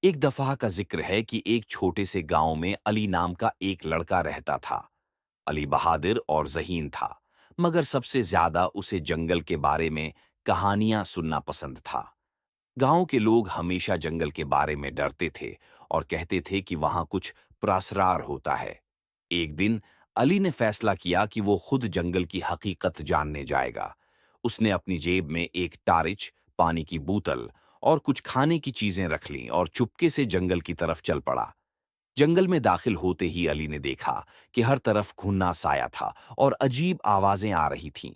एक दफा का जिक्र है कि एक छोटे से गांव में अली नाम का एक लड़का रहता था। अली बहादुर और ज़हीन था, मगर सबसे ज्यादा उसे जंगल के बारे में कहानियां सुनना पसंद था। गांव के लोग हमेशा जंगल के बारे में डरते थे और कहते थे कि वहां कुछ प्रासरार होता है। एक दिन अली ने फैसला किया कि वो खुद जंगल की हकीकत जानने जाएगा। उसने अपनी जेब में एक टारिच, पानी की बोतल और कुछ खाने की चीजें रख लीं और चुपके से जंगल की तरफ चल पड़ा। जंगल में दाखिल होते ही अली ने देखा कि हर तरफ घुन्ना साया था और अजीब आवाजें आ रही थीं।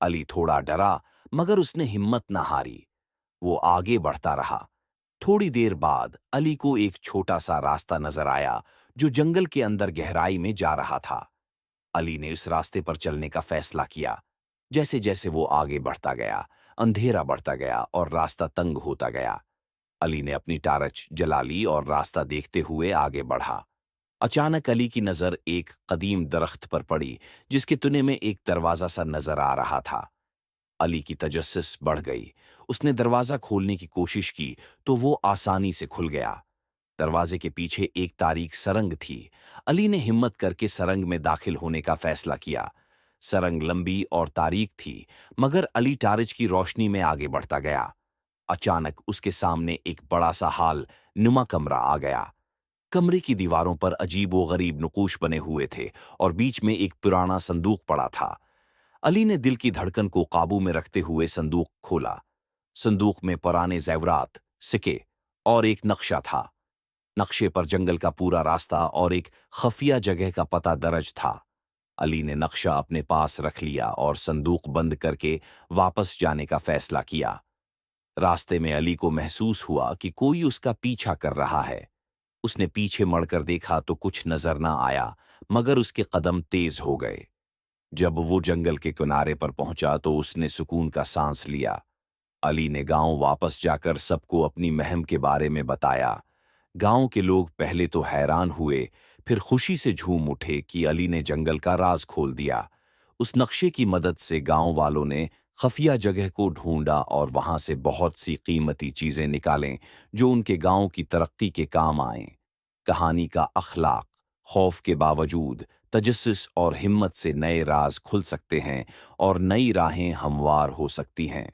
अली थोड़ा डरा, मगर उसने हिम्मत न हारी। वो आगे बढ़ता रहा। थोड़ी देर बाद अली को एक छोटा सा रास्ता नजर आया जो जंगल के अंदर गहराई में जा रहा था। अली ने इस रास्ते पर चलने का फैसला किया। जैसे जैसे वो आगे बढ़ता गया, अंधेरा बढ़ता गया और रास्ता तंग होता गया। अली ने अपनी टार्च जला ली और रास्ता देखते हुए आगे बढ़ा। अचानक अली की नजर एक कदीम दरख्त पर पड़ी, जिसके तने में एक दरवाजा सा नजर आ रहा था। अली की तजस्सुस बढ़ गई। उसने दरवाजा खोलने की कोशिश की तो वो आसानी से खुल गया। दरवाजे के पीछे एक तारीक सरंग थी। अली ने हिम्मत करके सरंग में दाखिल होने का फैसला किया। सरंग लंबी और तारीक थी, मगर अली टारिच की रोशनी में आगे बढ़ता गया। अचानक उसके सामने एक बड़ा सा हाल नुमा कमरा आ गया। कमरे की दीवारों पर अजीबो-गरीब नकूश बने हुए थे और बीच में एक पुराना संदूक पड़ा था। अली ने दिल की धड़कन को काबू में रखते हुए संदूक खोला। संदूक में पुराने ज़ेवरात, सिक्के और एक नक्शा था। नक्शे पर जंगल का पूरा रास्ता और एक खफिया जगह का पता दर्ज था। अली ने नक्शा अपने पास रख लिया और संदूक बंद करके वापस जाने का फैसला किया। रास्ते में अली को महसूस हुआ कि कोई उसका पीछा कर रहा है। उसने पीछे मुड़कर देखा तो कुछ नजर ना आया, मगर उसके कदम तेज हो गए। जब वो जंगल के किनारे पर पहुंचा तो उसने सुकून का सांस लिया। अली ने गांव वापस जाकर सबको अपनी महम के बारे में बताया। गांव के लोग पहले तो हैरान हुए, फिर खुशी से झूम उठे कि अली ने जंगल का राज खोल दिया। उस नक्शे की मदद से गांव वालों ने खफिया जगह को ढूंढा और वहां से बहुत सी कीमती चीजें निकालें जो उनके गांव की तरक्की के काम आए। कहानी का अखलाक: खौफ के बावजूद तजस्सुस और हिम्मत से नए राज खुल सकते हैं और नई राहें हमवार हो सकती हैं।